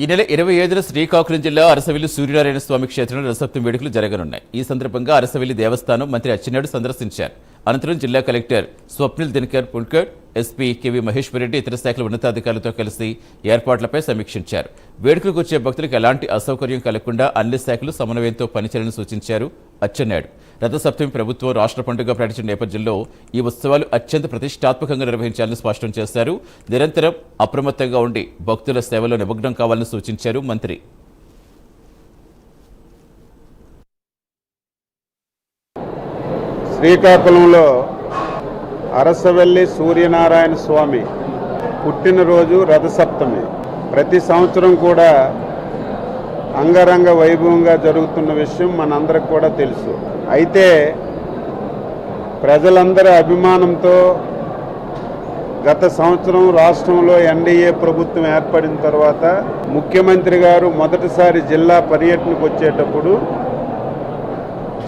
ఈ నెల 25న శ్రీకాకుళం జిల్లా అరసవిల్లి సూర్యనారాయణ స్వామి క్షేత్రంలో రథసప్తమి వేడుకలు జరగనున్నాయి. ఈ సందర్భంగా అరసవిల్లి దేవస్థానం మంత్రి అచ్చెన్నాయుడు సందర్శించారు. అనంతరం జిల్లా కలెక్టర్ స్వప్నిల్ దినకర్ పుల్కర్, ఎస్పీ కెవి మహేశ్వరరెడ్డి ఇతర శాఖల ఉన్నతాధికారులతో కలిసి ఏర్పాట్లపై సమీక్షించారు. వేడుకలకు వచ్చే భక్తులకు ఎలాంటి అసౌకర్యం కలగకుండా అన్ని శాఖలు సమన్వయంతో పనిచేయాలని సూచించారు అచ్చెన్నాయుడు. రథసప్తమి ప్రభుత్వం రాష్ట్ర పండుగ ప్రకటించిన నేపథ్యంలో ఈ ఉత్సవాలు అత్యంత ప్రతిష్టాత్మకంగా నిర్వహించాలని స్పష్టం చేశారు. నిరంతరం అప్రమత్తంగా ఉండి భక్తుల సేవలో నిమగ్నం కావాలని సూచించారు మంత్రి. శ్రీకాకుళంలో అరసవెల్లి సూర్యనారాయణ స్వామి పుట్టినరోజు రథసప్తమి. ప్రతి సంవత్సరం కూడా అంగరంగ వైభవంగా జరుగుతున్న విషయం మనందరికి కూడా తెలుసు. అయితే ప్రజలందరి అభిమానంతో గత సంవత్సరం రాష్ట్రంలో ఎన్డీఏ ప్రభుత్వం ఏర్పడిన తర్వాత ముఖ్యమంత్రి గారు మొదటిసారి జిల్లా పర్యటనకు వచ్చేటప్పుడు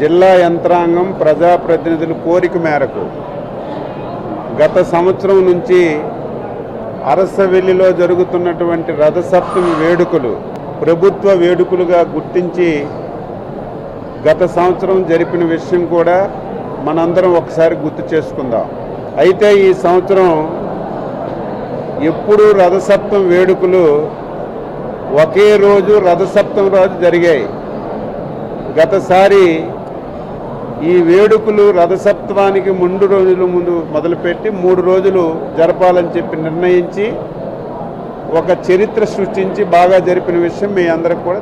జిల్లా యంత్రాంగం ప్రజాప్రతినిధుల కోరిక మేరకు గత సంవత్సరం నుంచి అరసవెల్లిలో జరుగుతున్నటువంటి రథసప్తమి వేడుకలు ప్రభుత్వ వేడుకలుగా గుర్తించి గత సంవత్సరం జరిపిన విషయం కూడా మనందరం ఒకసారి గుర్తు చేసుకుందాం. అయితే ఈ సంవత్సరం ఎప్పుడూ రథసప్తమి వేడుకలు ఒకే రోజు రథసప్తమి రోజు జరిగాయి. గతసారి ఈ వేడుకలు రథసప్తమానికి 3 రోజుల ముందు మొదలుపెట్టి 3 రోజులు జరపాలని చెప్పి నిర్ణయించి ఒక చరిత్ర సృష్టించి బాగా జరిపిన విషయం మీ అందరికి కూడా